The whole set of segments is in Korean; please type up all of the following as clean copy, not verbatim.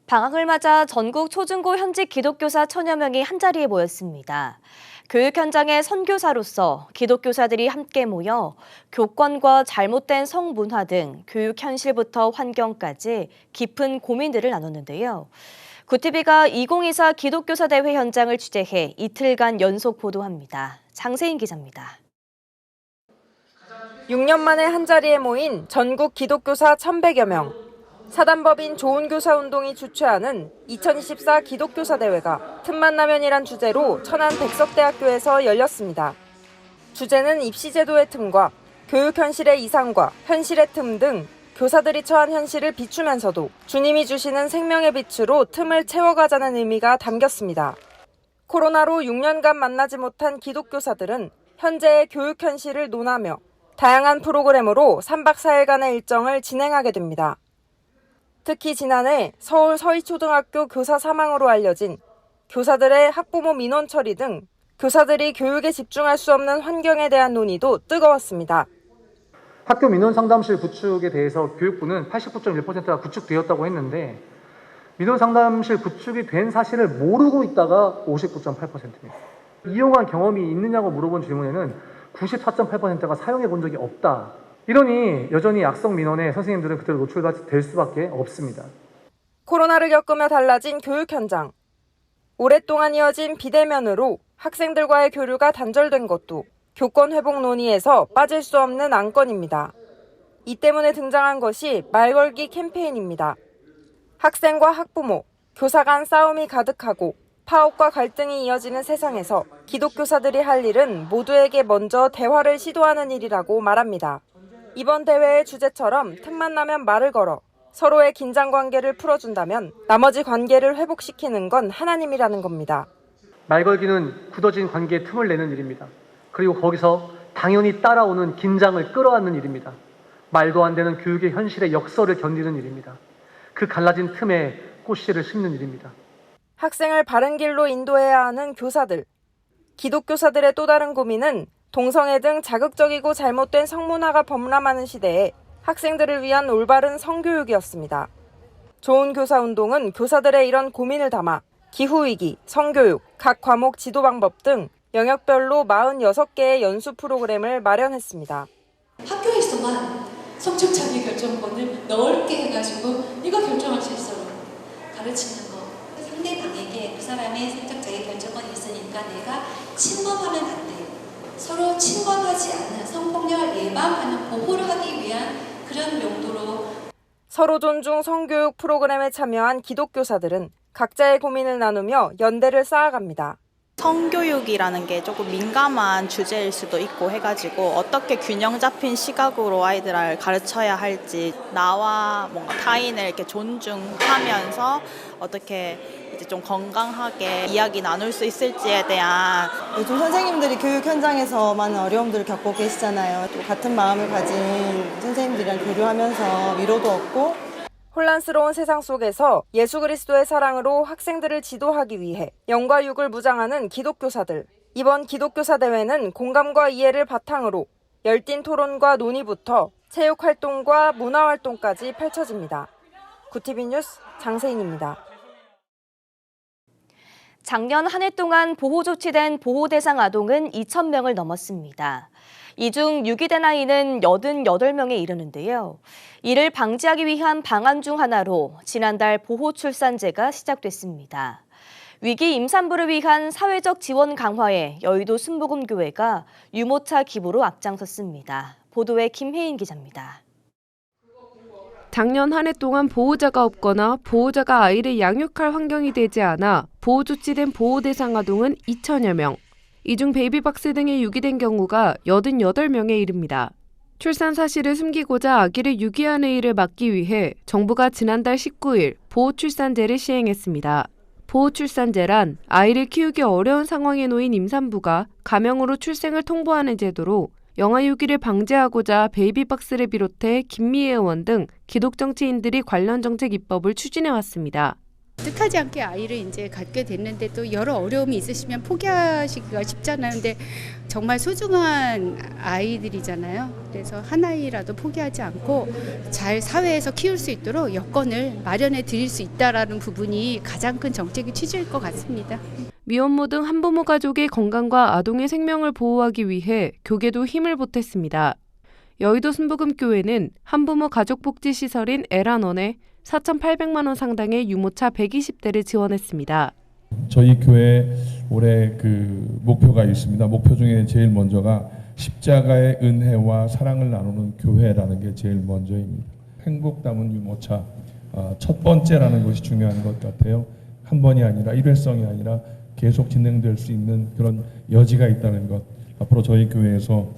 방학을 맞아 전국 초중고 현직 기독교사 1000여 명이 한자리에 모였습니다. 교육 현장의 선교사로서 기독교사들이 함께 모여 교권과 잘못된 성문화 등 교육 현실부터 환경까지 깊은 고민들을 나눴는데요. 구티비가 2024 기독교사 대회 현장을 취재해 이틀간 연속 보도합니다. 장세인 기자입니다. 6년 만에 한자리에 모인 전국 기독교사 1,100여 명. 사단법인 좋은교사운동이 주최하는 2024 기독교사 대회가 틈만 나면이란 주제로 천안 백석대학교에서 열렸습니다. 주제는 입시제도의 틈과 교육 현실의 이상과 현실의 틈 등 교사들이 처한 현실을 비추면서도 주님이 주시는 생명의 빛으로 틈을 채워가자는 의미가 담겼습니다. 코로나로 6년간 만나지 못한 기독교사들은 현재의 교육 현실을 논하며 다양한 프로그램으로 3박 4일간의 일정을 진행하게 됩니다. 특히 지난해 서울 서희초등학교 교사 사망으로 알려진 교사들의 학부모 민원 처리 등 교사들이 교육에 집중할 수 없는 환경에 대한 논의도 뜨거웠습니다. 학교 민원 상담실 구축에 대해서 교육부는 89.1%가 구축되었다고 했는데 민원 상담실 구축이 된 사실을 모르고 있다가 59.8%입니다. 이용한 경험이 있느냐고 물어본 질문에는 94.8%가 사용해 본 적이 없다. 이러니 여전히 악성 민원에 선생님들은 그대로 노출될 수밖에 없습니다. 코로나를 겪으며 달라진 교육 현장. 오랫동안 이어진 비대면으로 학생들과의 교류가 단절된 것도 교권 회복 논의에서 빠질 수 없는 안건입니다. 이 때문에 등장한 것이 말걸기 캠페인입니다. 학생과 학부모, 교사 간 싸움이 가득하고 파업과 갈등이 이어지는 세상에서 기독교사들이 할 일은 모두에게 먼저 대화를 시도하는 일이라고 말합니다. 이번 대회의 주제처럼 틈만 나면 말을 걸어 서로의 긴장 관계를 풀어준다면 나머지 관계를 회복시키는 건 하나님이라는 겁니다. 말걸기는 굳어진 관계에 틈을 내는 일입니다. 그리고 거기서 당연히 따라오는 긴장을 끌어안는 일입니다. 말도 안 되는 교육의 현실의 역설을 견디는 일입니다. 그 갈라진 틈에 꽃씨를 심는 일입니다. 학생을 바른 길로 인도해야 하는 교사들. 기독교사들의 또 다른 고민은 동성애 등 자극적이고 잘못된 성문화가 범람하는 시대에 학생들을 위한 올바른 성교육이었습니다. 좋은교사운동은 교사들의 이런 고민을 담아 기후위기, 성교육, 각 과목 지도 방법 등 영역별로 46개의 연수 프로그램을 마련했습니다. 학교에서만 성적 자기 결정권을 넓게 해가지고 네가 결정할 수 있어 가르치는 거. 상대방에게 그 사람의 성적 자기 결정권이 있으니까 내가 침범하면 안 돼. 서로 침범하지 않는 성폭력을 예방하는 보호를 하기 위한 그런 용도로 서로 존중 성교육 프로그램에 참여한 기독교사들은 각자의 고민을 나누며 연대를 쌓아갑니다. 성교육이라는 게 조금 민감한 주제일 수도 있고 해가지고 어떻게 균형 잡힌 시각으로 아이들을 가르쳐야 할지 나와 뭔가 타인을 이렇게 존중하면서 어떻게 이제 좀 건강하게 이야기 나눌 수 있을지에 대한 요즘 선생님들이 교육 현장에서 많은 어려움들을 겪고 계시잖아요. 또 같은 마음을 가진 선생님들이랑 교류하면서 위로도 얻고 혼란스러운 세상 속에서 예수 그리스도의 사랑으로 학생들을 지도하기 위해 영과 육을 무장하는 기독교사들. 이번 기독교사 대회는 공감과 이해를 바탕으로 열띤 토론과 논의부터 체육활동과 문화활동까지 펼쳐집니다. 구티비 뉴스 장세인입니다. 작년 한 해 동안 보호 조치된 보호 대상 아동은 2,000명을 넘었습니다. 이 중 유기된 아이는 88명에 이르는데요. 이를 방지하기 위한 방안 중 하나로 지난달 보호 출산제가 시작됐습니다. 위기 임산부를 위한 사회적 지원 강화에 여의도 순복음교회가 유모차 기부로 앞장섰습니다. 보도에 김혜인 기자입니다. 작년 한 해 동안 보호자가 없거나 보호자가 아이를 양육할 환경이 되지 않아 보호 조치된 보호 대상 아동은 2,000여 명. 이 중 베이비박스 등에 유기된 경우가 88명에 이릅니다. 출산 사실을 숨기고자 아기를 유기한 의의를 막기 위해 정부가 지난달 19일 보호출산제를 시행했습니다. 보호출산제란 아이를 키우기 어려운 상황에 놓인 임산부가 가명으로 출생을 통보하는 제도로 영아 유기를 방지하고자 베이비박스를 비롯해 김미애 의원 등 기독정치인들이 관련 정책 입법을 추진해왔습니다. 뜻하지 않게 아이를 이제 갖게 됐는데 또 여러 어려움이 있으시면 포기하시기가 쉽잖아요. 근데 정말 소중한 아이들이잖아요. 그래서 한 아이라도 포기하지 않고 잘 사회에서 키울 수 있도록 여건을 마련해 드릴 수 있다라는 부분이 가장 큰 정책의 취지일 것 같습니다. 미혼모 등 한부모 가족의 건강과 아동의 생명을 보호하기 위해 교계도 힘을 보탰습니다. 여의도 순복음교회는 한부모 가족복지시설인 에란원에 4,800만 원 상당의 유모차 120대를 지원했습니다. 저희 교회 올해 목표가 있습니다. 목표 중에 제일 먼저가 십자가의 은혜와 사랑을 나누는 교회라는 게 제일 먼저입니다. 행복 담은 유모차 첫 번째라는 것이 중요한 것 같아요. 한 번이 아니라 일회성이 아니라 계속 진행될 수 있는 그런 여지가 있다는 것. 앞으로 저희 교회에서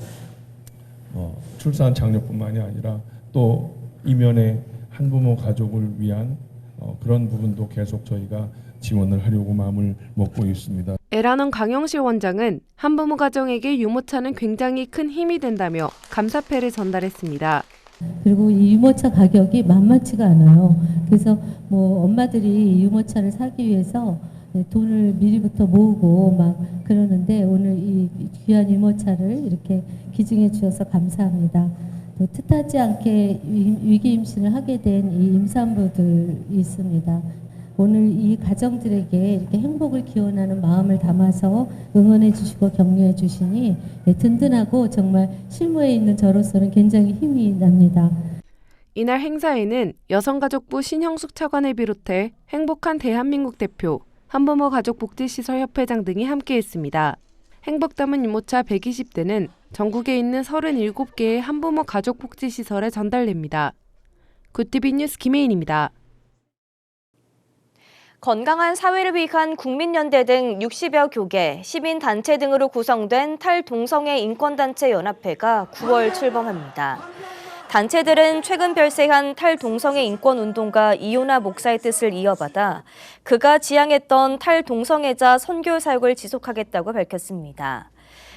출산 장려뿐만이 아니라 또 이면에 한부모 가족을 위한 그런 부분도 계속 저희가 지원을 하려고 마음을 먹고 있습니다. 에란원 강영실 원장은 한부모 가정에게 유모차는 굉장히 큰 힘이 된다며 감사패를 전달했습니다. 그리고 이 유모차 가격이 만만치가 않아요. 그래서 엄마들이 유모차를 사기 위해서 돈을 미리부터 모으고 막 그러는데 오늘 이 귀한 유모차를 이렇게 기증해 주셔서 감사합니다. 또 뜻하지 않게 위기 임신을 하게 된 이 임산부들이 있습니다. 오늘 이 가정들에게 이렇게 행복을 기원하는 마음을 담아서 응원해 주시고 격려해 주시니 든든하고 정말 실무에 있는 저로서는 굉장히 힘이 납니다. 이날 행사에는 여성가족부 신형숙 차관을 비롯해 행복한 대한민국 대표, 한부모 가족복지시설 협회장 등이 함께했습니다. 행복 담은 유모차 120대는 전국에 있는 37개의 한부모 가족복지시설에 전달됩니다. 굿TV 뉴스 김혜인입니다. 건강한 사회를 위한 국민연대 등 60여 교계, 시민단체 등으로 구성된 탈동성애 인권단체 연합회가 9월 출범합니다. 단체들은 최근 별세한 탈동성애 인권운동가 이효나 목사의 뜻을 이어받아 그가 지향했던 탈동성애자 선교 사역을 지속하겠다고 밝혔습니다.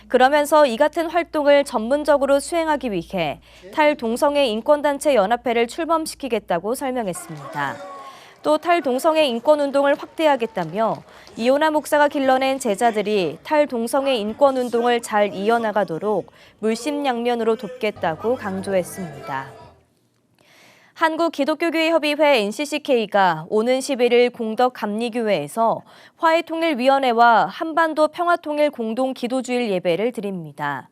그러면서 이 같은 활동을 전문적으로 수행하기 위해 탈동성애 인권단체 연합회를 출범시키겠다고 설명했습니다. 또 탈동성애 인권운동을 확대하겠다며 이효나 목사가 길러낸 제자들이 탈동성애 인권운동을 잘 이어나가도록 물심양면으로 돕겠다고 강조했습니다. 한국기독교교회협의회 NCCK가 오는 11일 공덕감리교회에서 화해통일위원회와 한반도 평화통일 공동기도주일 예배를 드립니다.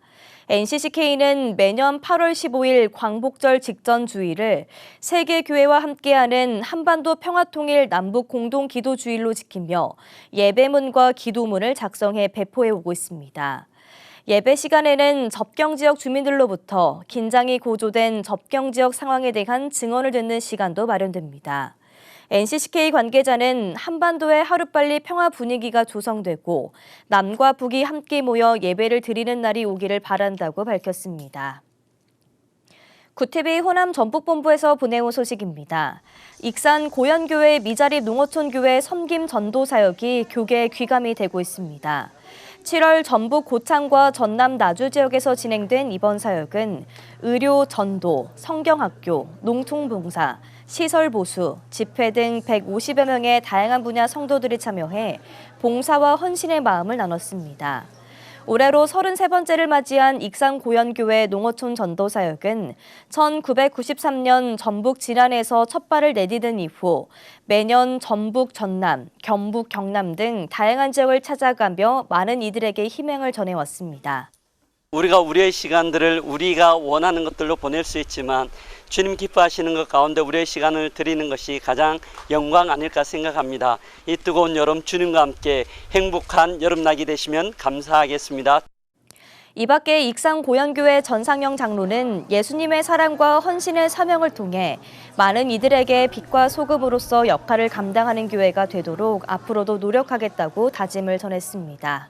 NCCK는 매년 8월 15일 광복절 직전 주일을 세계교회와 함께하는 한반도 평화통일 남북공동기도주일로 지키며 예배문과 기도문을 작성해 배포해 오고 있습니다. 예배 시간에는 접경지역 주민들로부터 긴장이 고조된 접경지역 상황에 대한 증언을 듣는 시간도 마련됩니다. NCCK 관계자는 한반도에 하루빨리 평화 분위기가 조성되고 남과 북이 함께 모여 예배를 드리는 날이 오기를 바란다고 밝혔습니다. 굿TV 호남 전북본부에서 보내온 소식입니다. 익산 고현교회 미자립 농어촌교회 섬김 전도 사역이 교계에 귀감이 되고 있습니다. 7월 전북 고창과 전남 나주 지역에서 진행된 이번 사역은 의료 전도, 성경학교, 농촌봉사, 시설 보수, 집회 등 150여 명의 다양한 분야 성도들이 참여해 봉사와 헌신의 마음을 나눴습니다. 올해로 33번째를 맞이한 익산 고현교회 농어촌 전도 사역은 1993년 전북 진안에서 첫 발을 내디딘 이후 매년 전북 전남, 경북 경남 등 다양한 지역을 찾아가며 많은 이들에게 희망을 전해왔습니다. 우리가 우리의 시간들을 우리가 원하는 것들로 보낼 수 있지만 주님 기뻐하시는 것 가운데 우리의 시간을 드리는 것이 가장 영광 아닐까 생각합니다. 이 뜨거운 여름 주님과 함께 행복한 여름나기 되시면 감사하겠습니다. 이 밖에 익산 고현교회 전상영 장로는 예수님의 사랑과 헌신의 사명을 통해 많은 이들에게 빛과 소금으로서 역할을 감당하는 교회가 되도록 앞으로도 노력하겠다고 다짐을 전했습니다.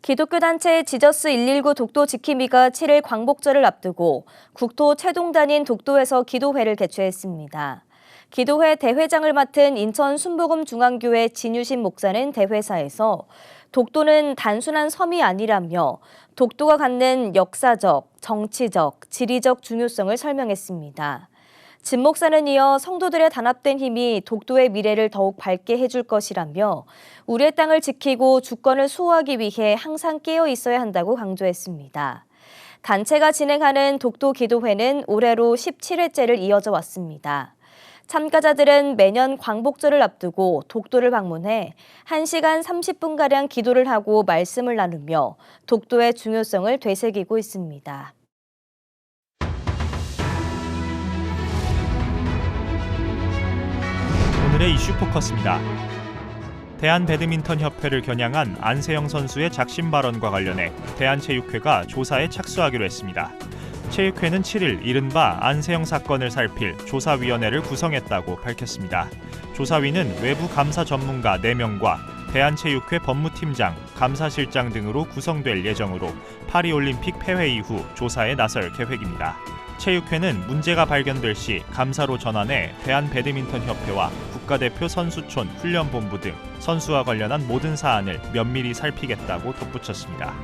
기독교 단체 지저스 119 독도 지킴이가 7일 광복절을 앞두고 국토 최동단인 독도에서 기도회를 개최했습니다. 기도회 대회장을 맡은 인천 순복음중앙교회 진유신 목사는 대회사에서 독도는 단순한 섬이 아니라며 독도가 갖는 역사적, 정치적, 지리적 중요성을 설명했습니다. 진 목사는 이어 성도들의 단합된 힘이 독도의 미래를 더욱 밝게 해줄 것이라며 우리의 땅을 지키고 주권을 수호하기 위해 항상 깨어 있어야 한다고 강조했습니다. 단체가 진행하는 독도 기도회는 올해로 17회째를 이어져 왔습니다. 참가자들은 매년 광복절을 앞두고 독도를 방문해 1시간 30분가량 기도를 하고 말씀을 나누며 독도의 중요성을 되새기고 있습니다. 오늘의 이슈 포커스입니다. 대한배드민턴협회를 겨냥한 안세영 선수의 작심 발언과 관련해 대한체육회가 조사에 착수하기로 했습니다. 체육회는 7일 이른바 안세영 사건을 살필 조사위원회를 구성했다고 밝혔습니다. 조사위는 외부 감사 전문가 4명과 대한체육회 법무팀장, 감사실장 등으로 구성될 예정으로 파리올림픽 폐회 이후 조사에 나설 계획입니다. 체육회는 문제가 발견될 시 감사로 전환해 대한배드민턴협회와 국가대표 선수촌, 훈련본부 등 선수와 관련한 모든 사안을 면밀히 살피겠다고 덧붙였습니다.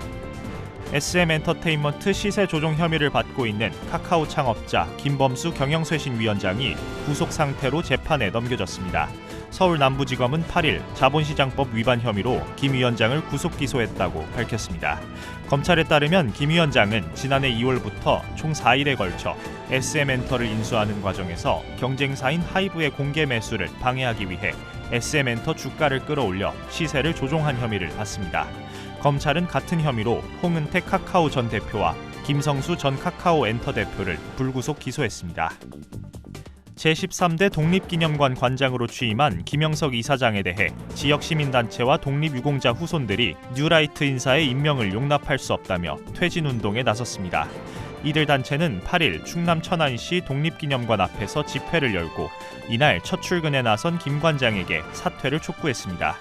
SM엔터테인먼트 시세 조종 혐의를 받고 있는 카카오 창업자 김범수 경영쇄신위원장이 구속 상태로 재판에 넘겨졌습니다. 서울 남부지검은 8일 자본시장법 위반 혐의로 김 위원장을 구속 기소했다고 밝혔습니다. 검찰에 따르면 김 위원장은 지난해 2월부터 총 4일에 걸쳐 SM엔터를 인수하는 과정에서 경쟁사인 하이브의 공개 매수를 방해하기 위해 SM엔터 주가를 끌어올려 시세를 조종한 혐의를 받습니다. 검찰은 같은 혐의로 홍은택 카카오 전 대표와 김성수 전 카카오 엔터 대표를 불구속 기소했습니다. 제13대 독립기념관 관장으로 취임한 김영석 이사장에 대해 지역 시민단체와 독립유공자 후손들이 뉴라이트 인사의 임명을 용납할 수 없다며 퇴진운동에 나섰습니다. 이들 단체는 8일 충남 천안시 독립기념관 앞에서 집회를 열고 이날 첫 출근에 나선 김 관장에게 사퇴를 촉구했습니다.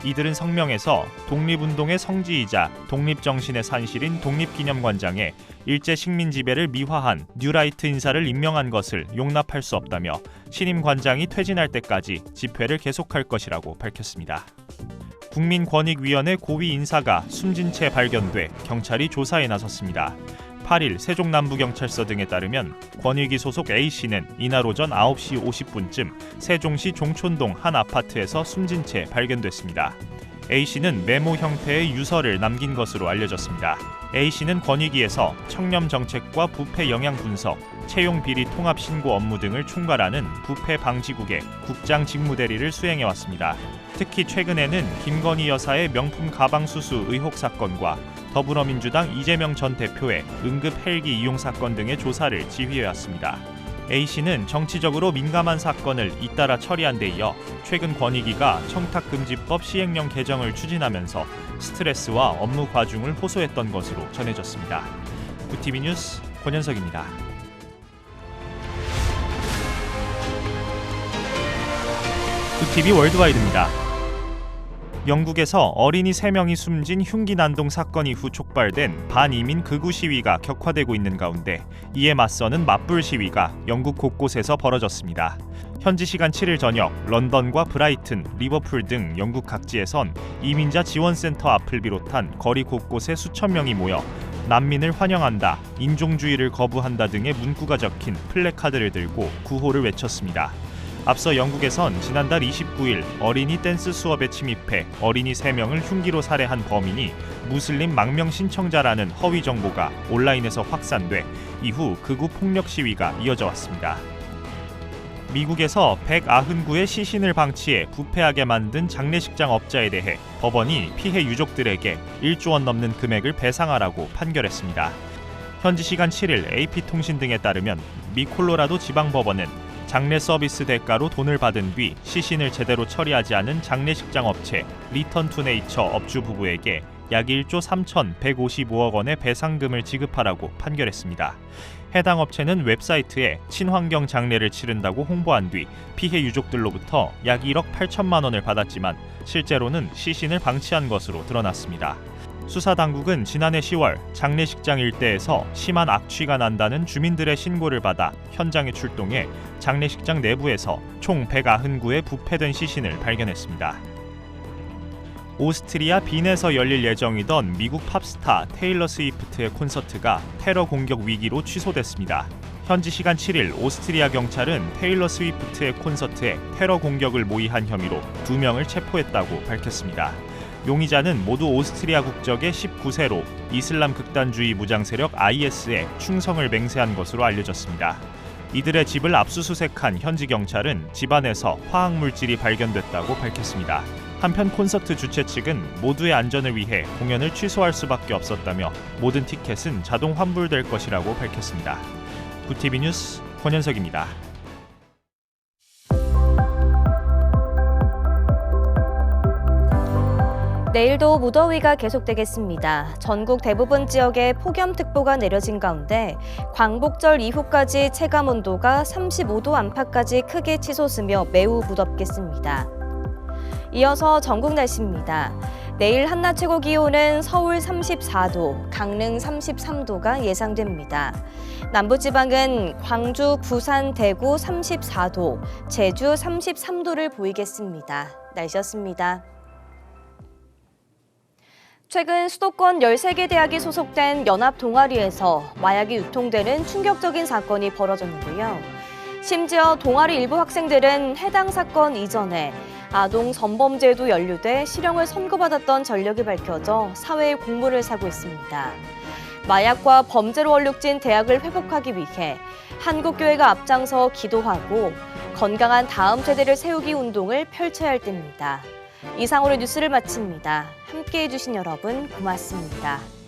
이들은 성명에서 독립운동의 성지이자 독립정신의 산실인 독립기념관장에 일제 식민 지배를 미화한 뉴라이트 인사를 임명한 것을 용납할 수 없다며 신임 관장이 퇴진할 때까지 집회를 계속할 것이라고 밝혔습니다. 국민권익위원회 고위 인사가 숨진 채 발견돼 경찰이 조사에 나섰습니다. 8일 세종남부경찰서 등에 따르면 권익위 소속 A씨는 이날 오전 9시 50분쯤 세종시 종촌동 한 아파트에서 숨진 채 발견됐습니다. A씨는 메모 형태의 유서를 남긴 것으로 알려졌습니다. A씨는 권익위에서 청렴 정책과 부패 영향 분석, 채용 비리 통합 신고 업무 등을 총괄하는 부패 방지국의 국장 직무대리를 수행해왔습니다. 특히 최근에는 김건희 여사의 명품 가방 수수 의혹 사건과 더불어민주당 이재명 전 대표의 응급 헬기 이용 사건 등의 조사를 지휘해왔습니다. A씨는 정치적으로 민감한 사건을 잇따라 처리한 데 이어 최근 권익위가 청탁금지법 시행령 개정을 추진하면서 스트레스와 업무 과중을 호소했던 것으로 전해졌습니다. 구TV 뉴스 권현석입니다. 구TV 월드와이드입니다. 영국에서 어린이 3명이 숨진 흉기 난동 사건 이후 촉발된 반이민 극우 시위가 격화되고 있는 가운데 이에 맞서는 맞불 시위가 영국 곳곳에서 벌어졌습니다. 현지 시간 7일 저녁 런던과 브라이튼, 리버풀 등 영국 각지에선 이민자 지원센터 앞을 비롯한 거리 곳곳에 수천 명이 모여 난민을 환영한다, 인종주의를 거부한다 등의 문구가 적힌 플래카드를 들고 구호를 외쳤습니다. 앞서 영국에선 지난달 29일 어린이 댄스 수업에 침입해 어린이 3명을 흉기로 살해한 범인이 무슬림 망명 신청자라는 허위 정보가 온라인에서 확산돼 이후 극우 폭력 시위가 이어져 왔습니다. 미국에서 199의 시신을 방치해 부패하게 만든 장례식장 업자에 대해 법원이 피해 유족들에게 1조 원 넘는 금액을 배상하라고 판결했습니다. 현지 시간 7일 AP통신 등에 따르면 미 콜로라도 지방법원은 장례 서비스 대가로 돈을 받은 뒤 시신을 제대로 처리하지 않은 장례식장 업체 리턴 투 네이처 업주 부부에게 약 1조 3,155억 원의 배상금을 지급하라고 판결했습니다. 해당 업체는 웹사이트에 친환경 장례를 치른다고 홍보한 뒤 피해 유족들로부터 약 1억 8천만 원을 받았지만 실제로는 시신을 방치한 것으로 드러났습니다. 수사당국은 지난해 10월 장례식장 일대에서 심한 악취가 난다는 주민들의 신고를 받아 현장에 출동해 장례식장 내부에서 총 199의 부패된 시신을 발견했습니다. 오스트리아 빈에서 열릴 예정이던 미국 팝스타 테일러 스위프트의 콘서트가 테러 공격 위기로 취소됐습니다. 현지 시간 7일 오스트리아 경찰은 테일러 스위프트의 콘서트에 테러 공격을 모의한 혐의로 2명을 체포했다고 밝혔습니다. 용의자는 모두 오스트리아 국적의 19세로 이슬람 극단주의 무장 세력 IS에 충성을 맹세한 것으로 알려졌습니다. 이들의 집을 압수수색한 현지 경찰은 집안에서 화학물질이 발견됐다고 밝혔습니다. 한편 콘서트 주최 측은 모두의 안전을 위해 공연을 취소할 수밖에 없었다며 모든 티켓은 자동 환불될 것이라고 밝혔습니다. 구TV 뉴스 권현석입니다. 내일도 무더위가 계속되겠습니다. 전국 대부분 지역에 폭염특보가 내려진 가운데 광복절 이후까지 체감온도가 35도 안팎까지 크게 치솟으며 매우 무덥겠습니다. 이어서 전국 날씨입니다. 내일 한낮 최고 기온은 서울 34도, 강릉 33도가 예상됩니다. 남부지방은 광주, 부산, 대구 34도, 제주 33도를 보이겠습니다. 날씨였습니다. 최근 수도권 13개 대학이 소속된 연합 동아리에서 마약이 유통되는 충격적인 사건이 벌어졌는데요. 심지어 동아리 일부 학생들은 해당 사건 이전에 아동 성범죄에도 연루돼 실형을 선고받았던 전력이 밝혀져 사회의 공분을 사고 있습니다. 마약과 범죄로 얼룩진 대학을 회복하기 위해 한국교회가 앞장서 기도하고 건강한 다음 세대를 세우기 운동을 펼쳐야 할 때입니다. 이상으로 뉴스를 마칩니다. 함께해 주신 여러분 고맙습니다.